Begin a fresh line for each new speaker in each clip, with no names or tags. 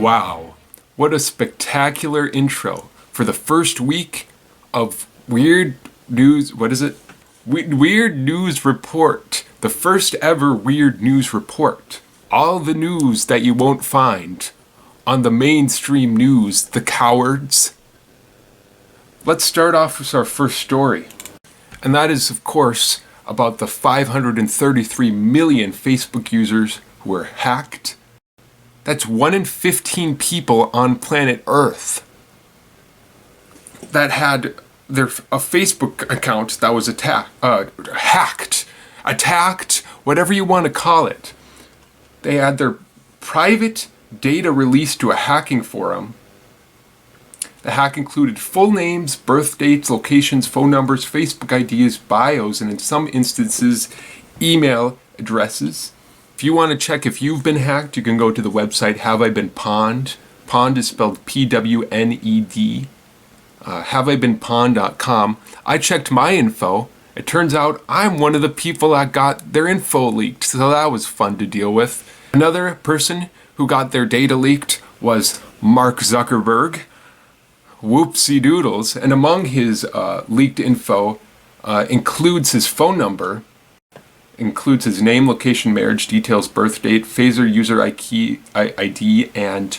Wow, what a spectacular intro for the first week of Weird News. What is it? Weird News Report. The first ever Weird News Report. All the news that you won't find on the mainstream news, the cowards. Let's start off with our first story. And that is, of course, about the 533 million Facebook users who were hacked. That's 1 in 15 people on planet Earth that had a Facebook account that was attacked, whatever you want to call it. They had their private data released to a hacking forum. The hack included full names, birth dates, locations, phone numbers, Facebook IDs, bios, and in some instances, email addresses. If you want to check if you've been hacked, you can go to the website Have I Been Pwned. Pwned is spelled P-W-N-E-D. HaveIBeenPwned.com. I checked my info. It turns out I'm one of the people that got their info leaked, so that was fun to deal with. Another person who got their data leaked was Mark Zuckerberg. Whoopsie doodles. And among his leaked info includes his phone number, includes his name, location, marriage details, birth date, phaser, user ID, and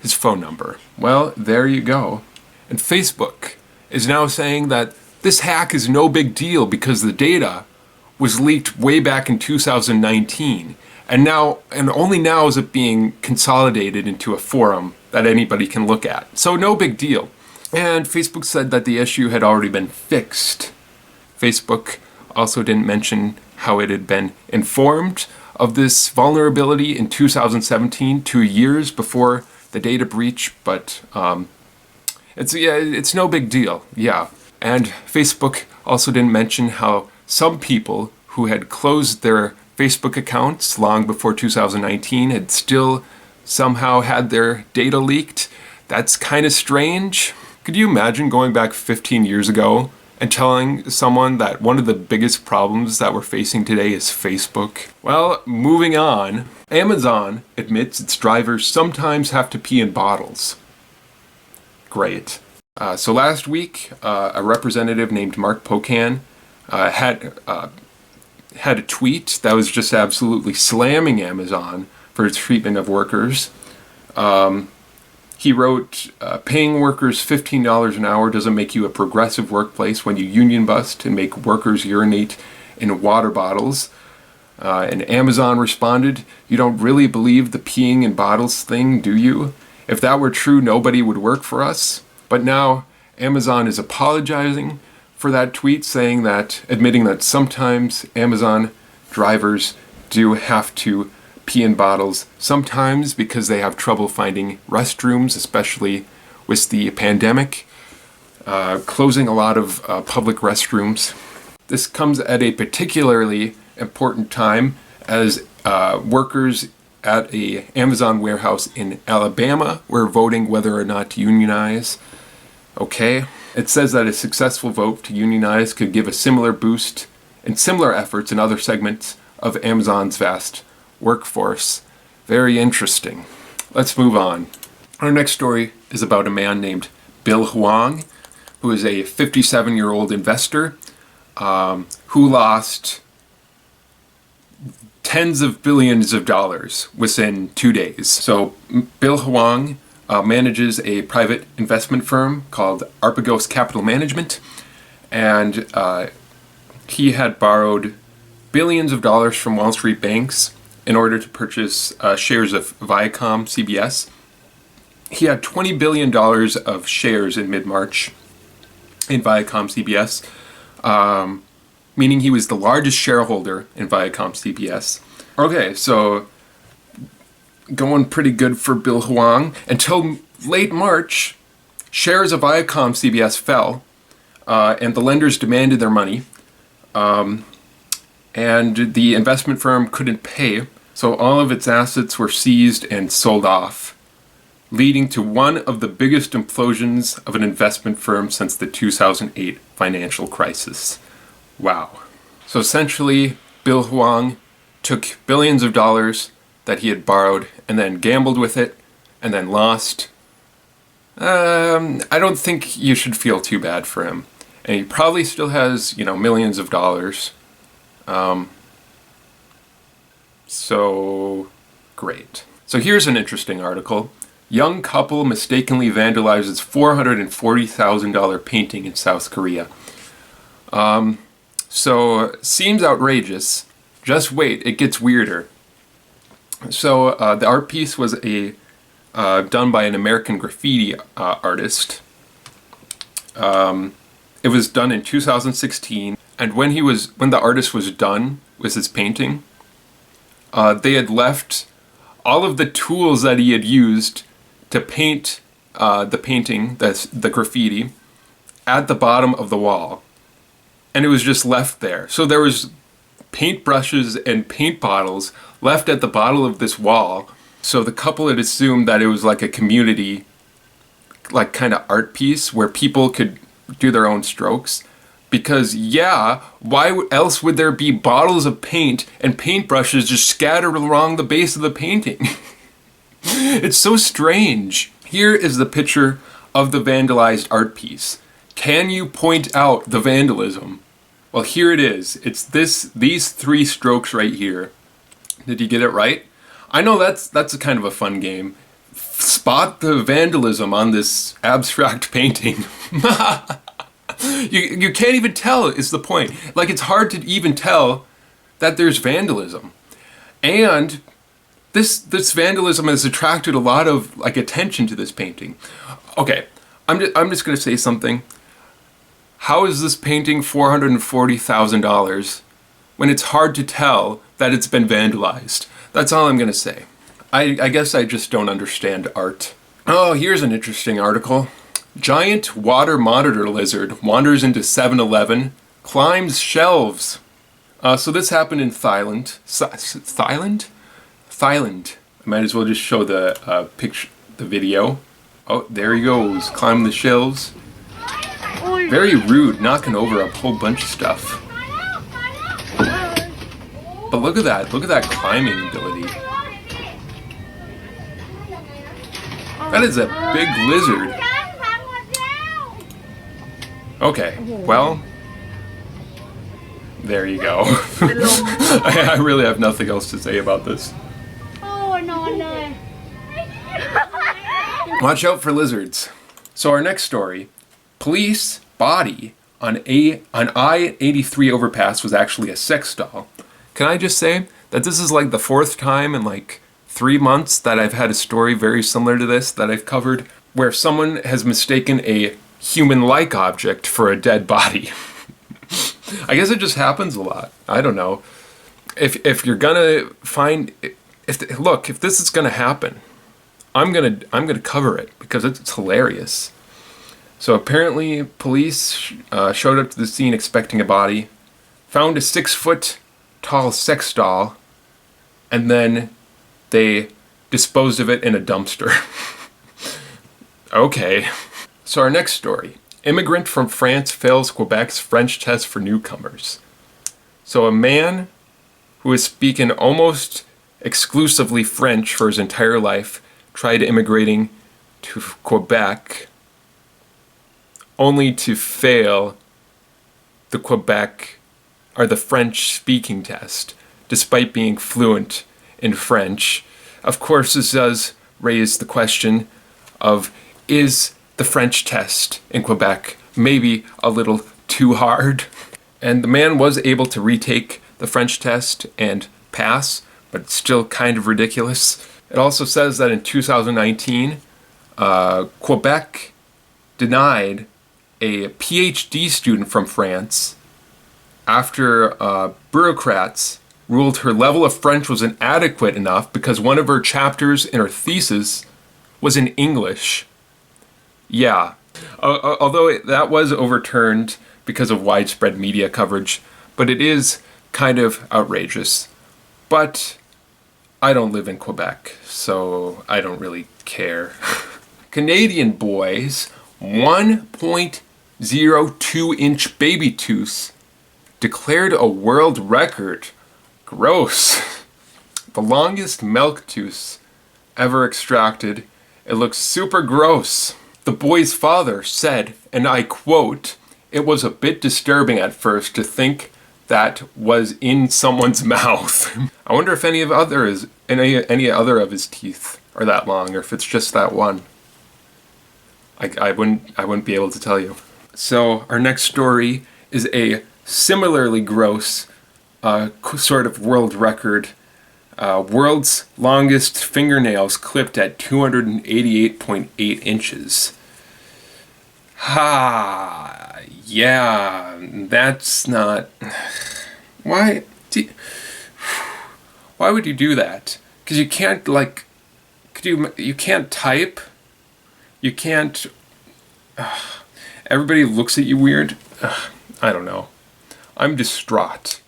his phone number. Well, there you go. And Facebook is now saying that this hack is no big deal because the data was leaked way back in 2019. And only now is it being consolidated into a forum that anybody can look at. So no big deal. And Facebook said that the issue had already been fixed. Facebook also didn't mention how it had been informed of this vulnerability in 2017, 2 years before the data breach, but it's no big deal, yeah. And Facebook also didn't mention how some people who had closed their Facebook accounts long before 2019 had still somehow had their data leaked. That's kind of strange. Could you imagine going back 15 years ago and telling someone that one of the biggest problems that we're facing today is Facebook? Well, moving on. Amazon admits its drivers sometimes have to pee in bottles. Great. So last week, a representative named Mark Pocan had a tweet that was just absolutely slamming Amazon for its treatment of workers. He wrote, paying workers $15 an hour doesn't make you a progressive workplace when you union bust and make workers urinate in water bottles. And Amazon responded, you don't really believe the peeing in bottles thing, do you? If that were true, nobody would work for us. But now Amazon is apologizing for that tweet, admitting that sometimes Amazon drivers do have to pee in bottles, sometimes because they have trouble finding restrooms, especially with the pandemic, closing a lot of public restrooms. This comes at a particularly important time as workers at a Amazon warehouse in Alabama were voting whether or not to unionize. Okay, it says that a successful vote to unionize could give a similar boost and similar efforts in other segments of Amazon's vast workforce. Very interesting. Let's move on. Our next story is about a man named Bill Huang, who is a 57-year-old investor who lost tens of billions of dollars within 2 days. So Bill Huang manages a private investment firm called Arpagos Capital Management, and he had borrowed billions of dollars from Wall Street banks in order to purchase shares of Viacom CBS. He had $20 billion of shares in mid-March in Viacom CBS, meaning he was the largest shareholder in Viacom CBS. Okay, so going pretty good for Bill Huang. Until late March, shares of Viacom CBS fell, and the lenders demanded their money, and the investment firm couldn't pay, so all of its assets were seized and sold off, leading to one of the biggest implosions of an investment firm since the 2008 financial crisis. Wow. So essentially, Bill Huang took billions of dollars that he had borrowed and then gambled with it and then lost. I don't think you should feel too bad for him. And he probably still has, millions of dollars. So, great. So here's an interesting article. Young couple mistakenly vandalizes $440,000 painting in South Korea. So, seems outrageous. Just wait, it gets weirder. So, the art piece was done by an American graffiti artist. It was done in 2016, and when the artist was done with his painting, they had left all of the tools that he had used to paint the painting, the graffiti, at the bottom of the wall. And it was just left there. So there was paintbrushes and paint bottles left at the bottom of this wall. So the couple had assumed that it was like a community, like kind of art piece where people could do their own strokes. Because why else would there be bottles of paint and paintbrushes just scattered along the base of the painting? It's so strange. Here is the picture of the vandalized art piece. Can you point out the vandalism? Well, here it is. It's these three strokes right here. Did you get it right? I know that's a kind of a fun game. Spot the vandalism on this abstract painting. You can't even tell is the point. Like, it's hard to even tell that there's vandalism. And this vandalism has attracted a lot of attention to this painting. Okay, I'm just going to say something. How is this painting $440,000 when it's hard to tell that it's been vandalized? That's all I'm going to say. I guess I just don't understand art. Oh, here's an interesting article. Giant water monitor lizard wanders into 7-Eleven, climbs shelves. So this happened in Thailand. Thailand. I might as well just show the picture, the video. Oh, there he goes, climbing the shelves. Very rude, knocking over a whole bunch of stuff. But look at that climbing ability. That is a big lizard. Okay, well, there you go. I really have nothing else to say about this. Watch out for lizards. So our next story, police body on I-83 overpass was actually a sex doll. Can I just say that this is like the fourth time in 3 months that I've had a story very similar to this that I've covered, where someone has mistaken a human-like object for a dead body. I guess it just happens a lot. I don't know. If you're gonna find, if this is gonna happen, I'm gonna cover it because it's hilarious. So apparently, police showed up to the scene expecting a body, found a 6-foot-tall sex doll, and then they disposed of it in a dumpster. Okay. So our next story. Immigrant from France fails Quebec's French test for newcomers. So a man who is speaking almost exclusively French for his entire life tried immigrating to Quebec only to fail the French speaking test, despite being fluent in French. Of course, this does raise the question of, is the French test in Quebec maybe a little too hard? And the man was able to retake the French test and pass, but it's still kind of ridiculous. It also says that in 2019, Quebec denied a PhD student from France after bureaucrats ruled her level of French was inadequate enough because one of her chapters in her thesis was in English. Yeah, although that was overturned because of widespread media coverage, but it is kind of outrageous. But I don't live in Quebec, so I don't really care. Canadian boys 1.02-inch baby tooth declared a world record. Gross. the longest milk tooth ever extracted. It looks super gross. The boy's father said, and I quote, "It was a bit disturbing at first to think that was in someone's mouth." I wonder if any other of his teeth are that long, or if it's just that one. I wouldn't be able to tell you. So our next story is a similarly gross sort of world record. World's longest fingernails clipped at 288.8 inches. Yeah, that's not... Why would you do that? Because you can't, like... You can't type. You can't... Everybody looks at you weird. I don't know. I'm distraught.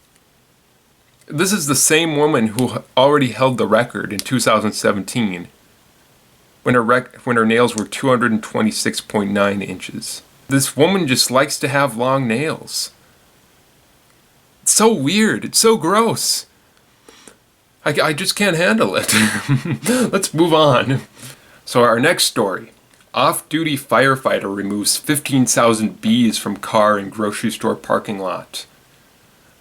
This is the same woman who already held the record in 2017 when her nails were 226.9 inches. This woman just likes to have long nails. It's so weird. It's so gross. I just can't handle it. Let's move on. So our next story. Off-duty firefighter removes 15,000 bees from car in grocery store parking lot.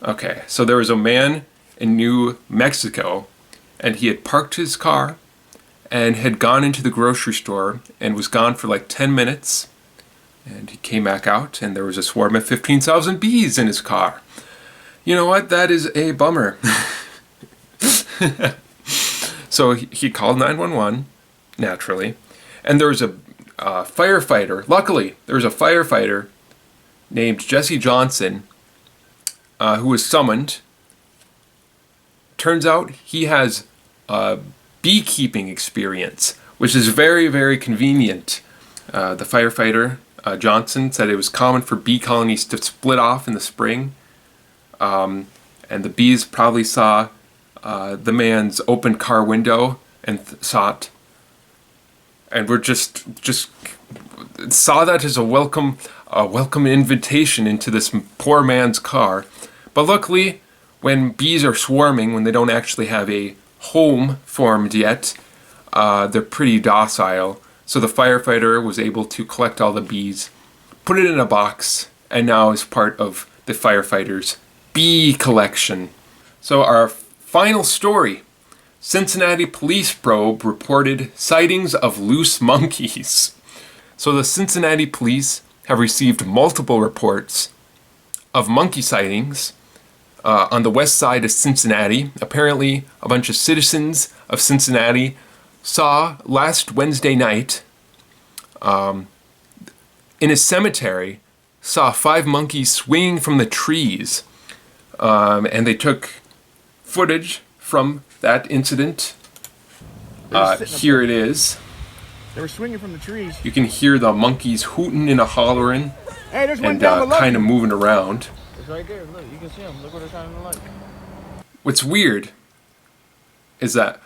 Okay, so there was a man in New Mexico, and he had parked his car and had gone into the grocery store and was gone for like 10 minutes. And he came back out, and there was a swarm of 15,000 bees in his car. You know what? That is a bummer. So he called 911, naturally, and there was a firefighter. Luckily, there was a firefighter named Jesse Johnson who was summoned. Turns out he has beekeeping experience, which is very, very convenient. The firefighter, Johnson, said it was common for bee colonies to split off in the spring, and the bees probably saw the man's open car window and saw it, and were just saw that as a welcome invitation into this poor man's car. But luckily, when bees are swarming, when they don't actually have a home formed yet, they're pretty docile. So the firefighter was able to collect all the bees, put it in a box, and now is part of the firefighter's bee collection. So our final story. Cincinnati police probe reported sightings of loose monkeys. So the Cincinnati police have received multiple reports of monkey sightings on the west side of Cincinnati. Apparently, a bunch of citizens of Cincinnati saw last Wednesday night in a cemetery, saw 5 monkeys swinging from the trees, and they took footage from that incident. Here it is.
They were swinging from the trees.
You can hear the monkeys hooting and hollering,
hey, there's one
and
down below
kind of moving around.
It's right there. Look, you can see them. Look where they're shining the light.
What's weird is that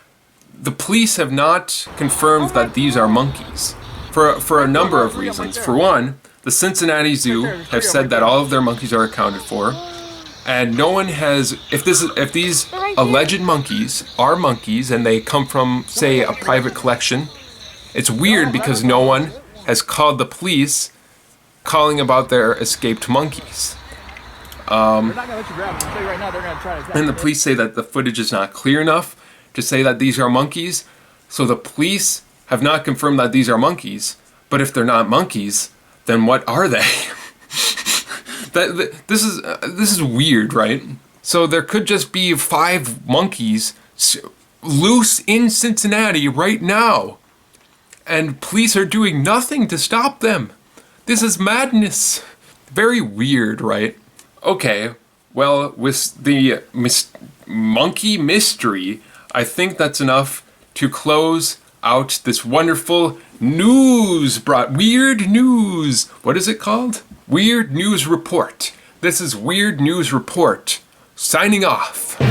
the police have not confirmed that these are monkeys for a number of reasons. For one, the Cincinnati Zoo have said that all of their monkeys are accounted for, and no one has. If these alleged monkeys are monkeys and they come from, say, a private collection, it's weird because no one has called the police calling about their escaped monkeys.
They're not gonna let you grab them. I'll tell you right now, they're gonna try to.
And the police say that the footage is not clear enough to say that these are monkeys. So the police have not confirmed that these are monkeys. But if they're not monkeys, then what are they? This is weird, right? So there could just be 5 monkeys loose in Cincinnati right now, and police are doing nothing to stop them. This is madness. Very weird, right? Okay, well, with the monkey mystery, I think that's enough to close out this wonderful weird news. What is it called? Weird News Report. This is Weird News Report. Signing off.